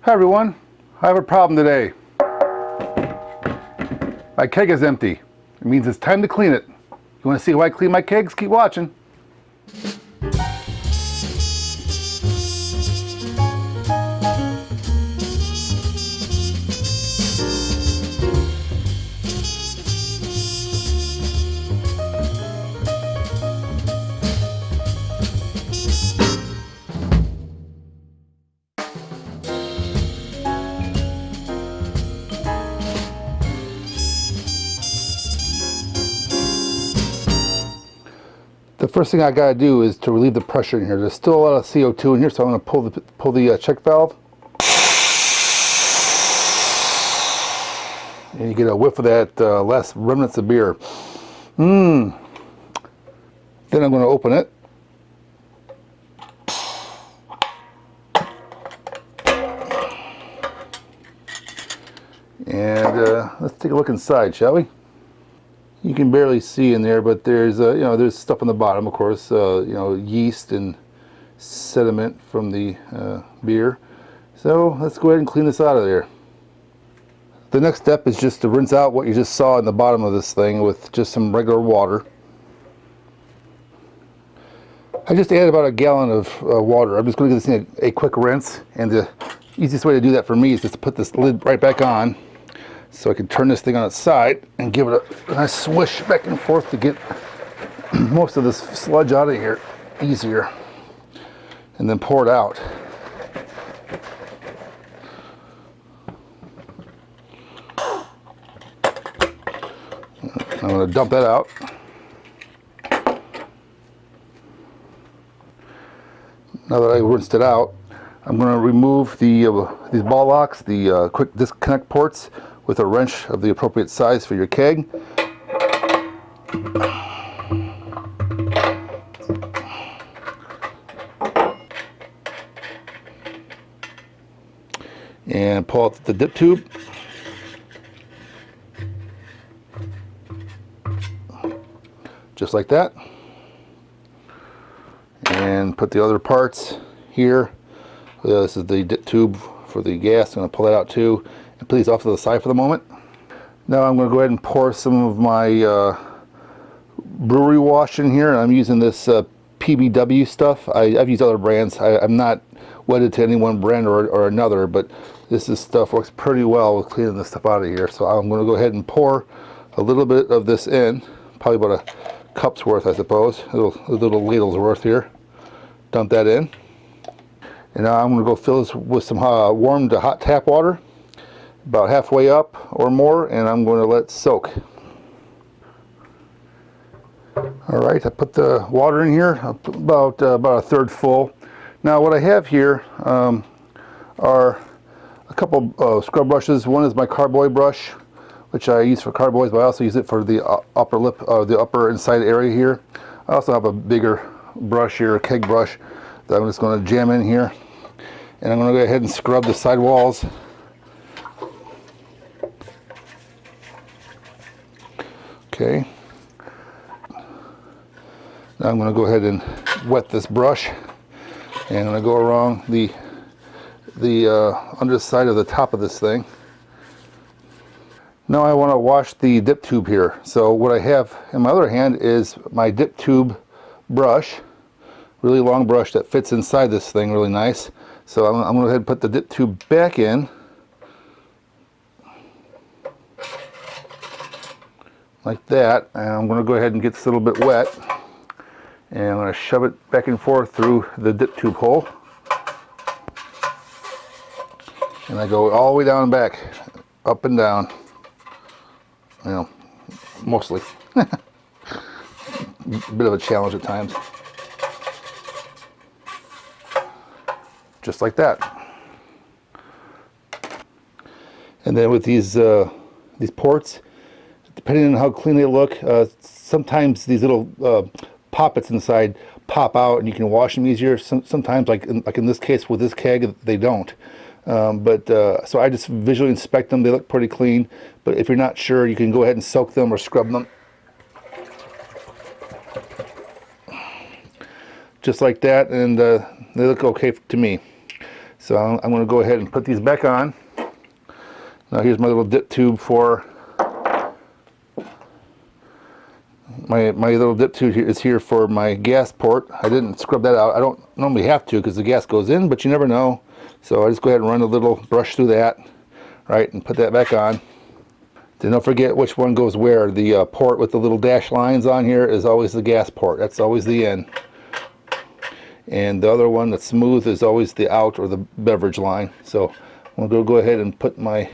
Hi everyone, I have a problem today. My keg is empty. It means it's time to clean it. You want to see how I clean my kegs? Keep watching. The first thing I gotta do is to relieve the pressure in here. There's still a lot of CO2 in here, so I'm gonna pull the check valve. And you get a whiff of that last remnants of beer. Then I'm gonna open it. And let's take a look inside, shall we? You can barely see in there, but there's there's stuff on the bottom, of course, yeast and sediment from the beer. So let's go ahead and clean this out of there. The next step is just to rinse out what you just saw in the bottom of this thing with just some regular water. I just added about a gallon of water. I'm just going to give this thing a quick rinse, and the easiest way to do that for me is just to put this lid right back on, so I can turn this thing on its side and give it a nice swish back and forth to get most of this sludge out of here easier, and then pour it out. I'm going to dump that out. Now that I rinsed it out, I'm going to remove these ball locks, the quick disconnect ports, with a wrench of the appropriate size for your keg. And pull out the dip tube. Just like that. And put the other parts here. This is the dip tube for the gas. I'm going to pull that out too. And put these off to the side for the moment. Now I'm going to go ahead and pour some of my brewery wash in here. I'm using this PBW stuff. I've used other brands. I'm not wedded to any one brand or another, but this stuff works pretty well with cleaning this stuff out of here. So I'm going to go ahead and pour a little bit of this in, probably about a cup's worth, I suppose, a little ladle's worth here. Dump that in. And now I'm going to go fill this with some warm to hot tap water, about halfway up or more, and I'm going to let it soak. Alright, I put the water in here, about a third full. Now what I have here are a couple scrub brushes. One is my carboy brush, which I use for carboys, but I also use it for the upper lip, the upper inside area here. I also have a bigger brush here, a keg brush, that I'm just going to jam in here. And I'm going to go ahead and scrub the side walls. Okay. Now I'm going to go ahead and wet this brush, and I'm going to go around the underside of the top of this thing. Now I want to wash the dip tube here. So what I have in my other hand is my dip tube brush, really long brush that fits inside this thing really nice. So I'm going to go ahead and put the dip tube back in. Like that, and I'm going to go ahead and get this a little bit wet, and I'm going to shove it back and forth through the dip tube hole, and I go all the way down and back, up and down, mostly. Bit of a challenge at times. Just like that. And then with these ports, depending on how clean they look, sometimes these little poppets inside pop out and you can wash them easier. Sometimes, like in this case with this keg, they don't. So I just visually inspect them. They look pretty clean, but if you're not sure, you can go ahead and soak them or scrub them. Just like that, and they look okay to me. So I'm going to go ahead and put these back on. Now here's my little dip tube for my little dip tube here is here for my gas port. I didn't scrub that out. I don't normally have to because the gas goes in, but you never know. So I just go ahead and run a little brush through that, right, and put that back on. Then don't forget which one goes where. The port with the little dash lines on here is always the gas port. That's always the in. And the other one that's smooth is always the out or the beverage line. So I'm going to go ahead and put my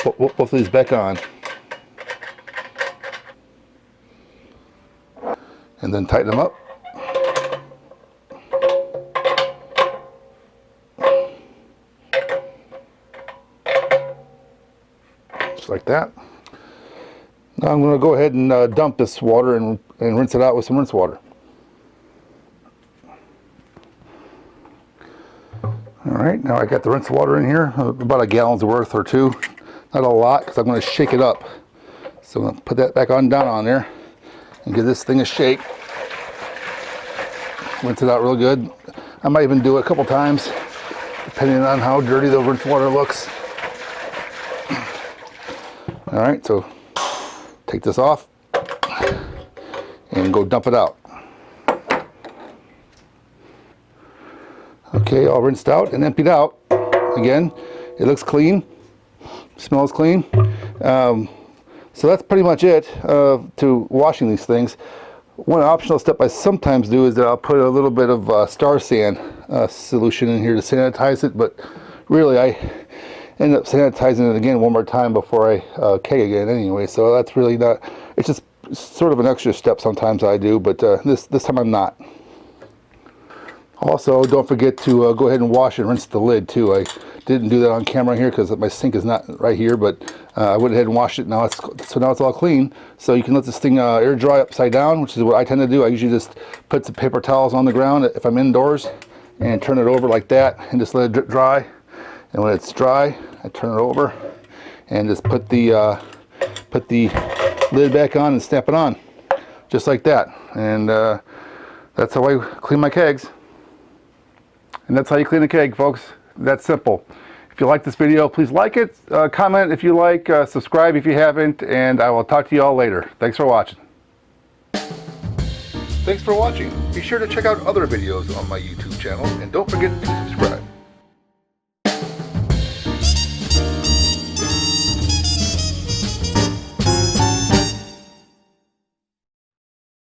both of these back on. And then tighten them up. Just like that. Now I'm going to go ahead and dump this water and rinse it out with some rinse water. Alright, now I got the rinse water in here, about a gallon's worth or two. Not a lot, because I'm going to shake it up. So I'm going to put that back on down on there and give this thing a shake. Rinse it out real good. I might even do it a couple times, depending on how dirty the rinse water looks. Alright, so take this off and go dump it out. Okay, all rinsed out and emptied out. Again, it looks clean, smells clean. So that's pretty much it to washing these things. One optional step I sometimes do is that I'll put a little bit of Star San solution in here to sanitize it, but really I end up sanitizing it again one more time before I keg again anyway, so that's really not, it's just sort of an extra step sometimes I do, but this time I'm not. Also, don't forget to go ahead and wash and rinse the lid too. I didn't do that on camera here because my sink is not right here, but I went ahead and washed it. Now it's all clean. So you can let this thing air dry upside down, which is what I tend to do. I usually just put some paper towels on the ground if I'm indoors and turn it over like that and just let it drip dry. And when it's dry, I turn it over and just put the lid back on and snap it on, just like that. And that's how I clean my kegs. And that's how you clean a keg, folks. That's simple. If you like this video, please like it, comment if you like, subscribe if you haven't, and I will talk to you all later. Thanks for watching. Thanks for watching. Be sure to check out other videos on my YouTube channel, and don't forget to subscribe.